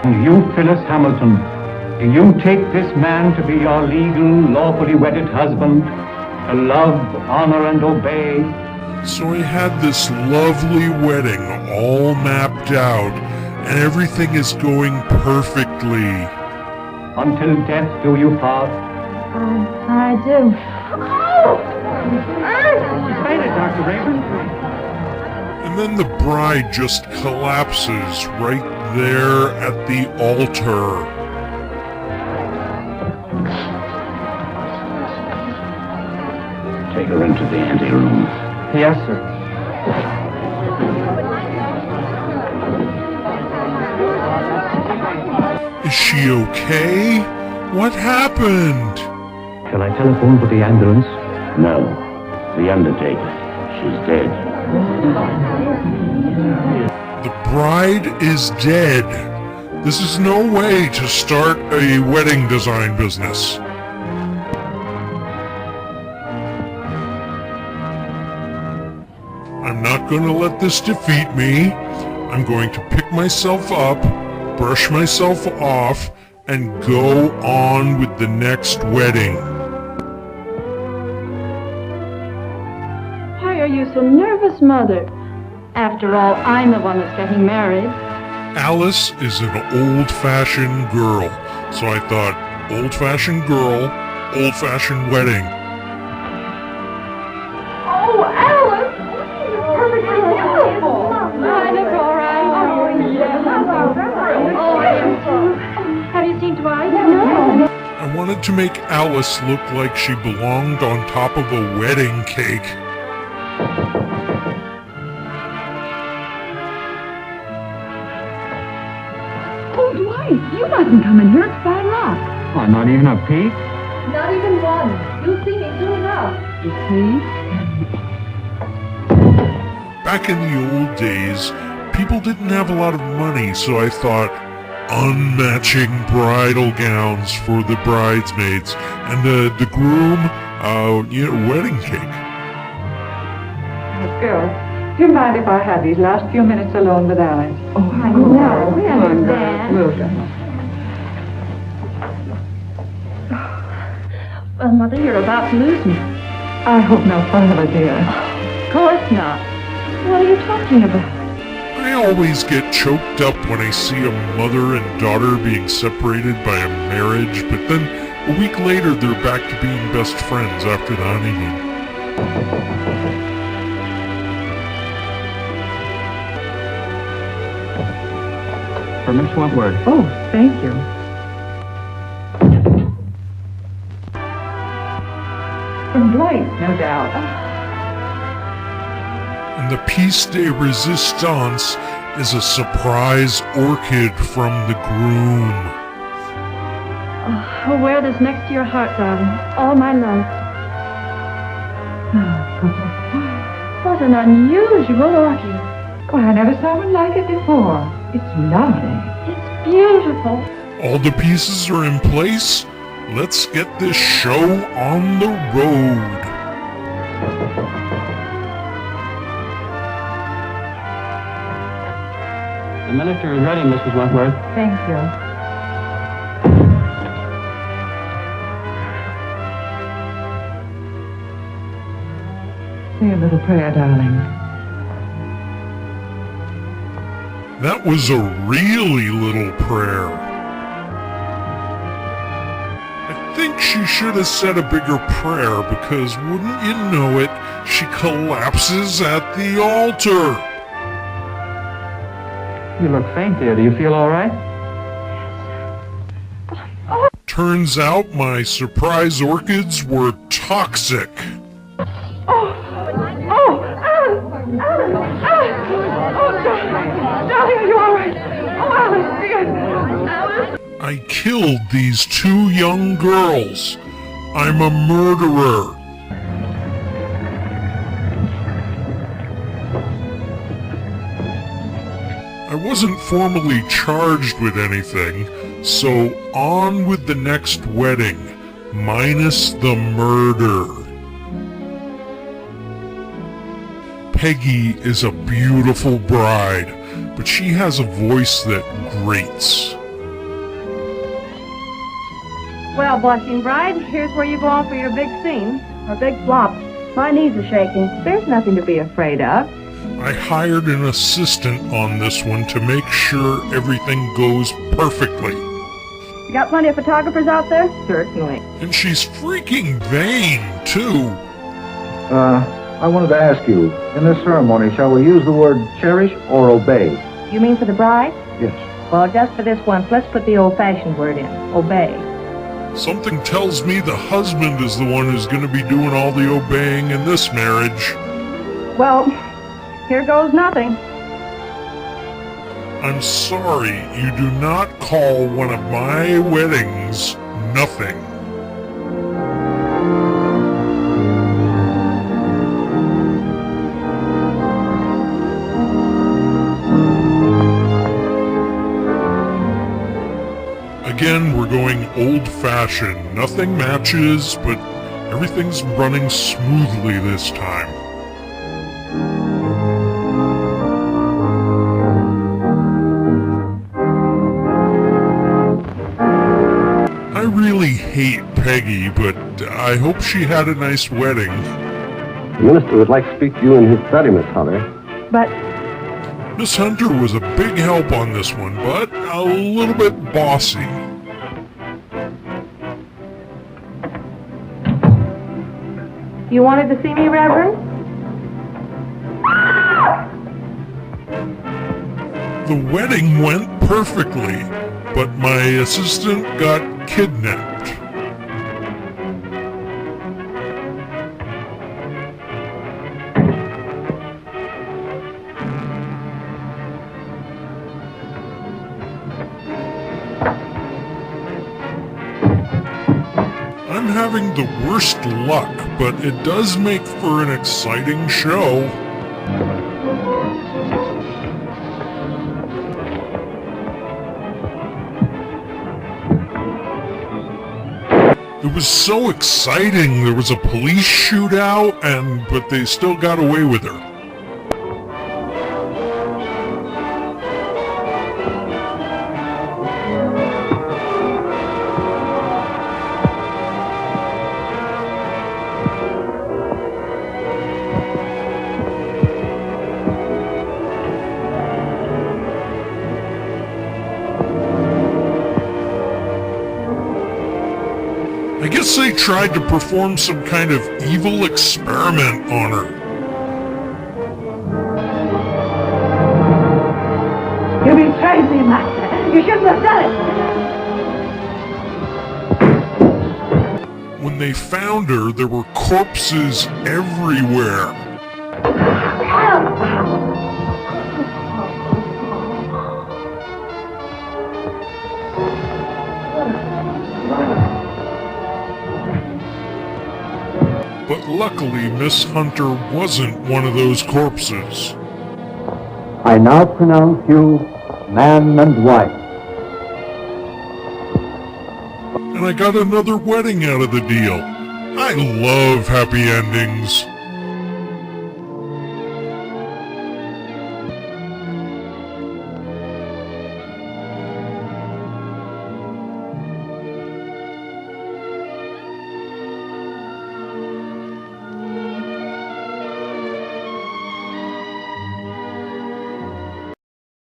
And you, Phyllis Hamilton, do you take this man to be your legal, lawfully wedded husband, to love, honor, and obey? So he had this lovely wedding all mapped out, and everything is going perfectly. Until death do you part? I do. Say it, Dr. Raven. And then the bride just collapses right there at the altar. Take her into the anteroom. Yes, sir. Is she okay? What happened? Shall I telephone for the ambulance? No, the undertaker. She's dead. The bride is dead. This is no way to start a wedding design business. I'm not going to let this defeat me. I'm going to pick myself up, brush myself off, and go on with the next wedding. Why are you so nervous, Mother? After all, I'm the one that's getting married. Alice is an old-fashioned girl, so I thought, old-fashioned girl, old-fashioned wedding. Oh, Alice! You're perfectly beautiful! I look all right. Oh, yes. Oh, I am too. Have you seen Dwight? No. I wanted to make Alice look like she belonged on top of a wedding cake. Oh, Dwight, you mustn't come in here. It's bad luck. Oh, not even a peek? Not even one. You'll see me soon enough. You see? Back in the old days, people didn't have a lot of money, so I thought unmatching bridal gowns for the bridesmaids and the groom, wedding cake. Girls, do you mind if I have these last few minutes alone with Alice? Oh, I know. We understand. Will do. Well, Mother, you're about to lose me. I hope not forever, dear. Of course not. What are you talking about? I always get choked up when I see a mother and daughter being separated by a marriage, but then a week later they're back to being best friends after the honeymoon. For Miss Wentworth. Oh, thank you. From Dwight, no doubt. And the piece de resistance is a surprise orchid from the groom. Oh, I'll wear this next to your heart, darling. All my love. What an unusual orchid. Well, I never saw one like it before. It's lovely. It's beautiful. All the pieces are in place. Let's get this show on the road. The miniature is ready, Mrs. Wentworth. Thank you. Say a little prayer, darling. That was a really little prayer. I think she should have said a bigger prayer because, wouldn't you know it, she collapses at the altar. You look faint, dear. Do you feel all right? Turns out my surprise orchids were toxic. Darling, are you all right? Oh, Alice, dear. I killed these two young girls. I'm a murderer. I wasn't formally charged with anything, so on with the next wedding, minus the murder. Peggy is a beautiful bride, but she has a voice that grates. Well, blushing bride, here's where you go on for your big scene. Or big flop. My knees are shaking. There's nothing to be afraid of. I hired an assistant on this one to make sure everything goes perfectly. You got plenty of photographers out there? Certainly. And she's freaking vain, too. I wanted to ask you, in this ceremony, shall we use the word cherish or obey? You mean for the bride? Yes. Well, just for this once, let's put the old-fashioned word in. Obey. Something tells me the husband is the one who's going to be doing all the obeying in this marriage. Well, here goes nothing. I'm sorry, you do not call one of my weddings nothing. Again, we're going old-fashioned. Nothing matches, but everything's running smoothly this time. I really hate Peggy, but I hope she had a nice wedding. The minister would like to speak to you in his study, Miss Hunter. But Miss Hunter was a big help on this one, but a little bit bossy. you wanted to see me, Reverend? The wedding went perfectly, but my assistant got kidnapped. I'm having the worst luck, but it does make for an exciting show. It was so exciting. There was a police shootout, but they still got away with her. I guess they tried to perform some kind of evil experiment on her. You betrayed me, Master. You shouldn't have done it. When they found her, there were corpses everywhere. But luckily, Miss Hunter wasn't one of those corpses. I now pronounce you man and wife. And I got another wedding out of the deal. I love happy endings.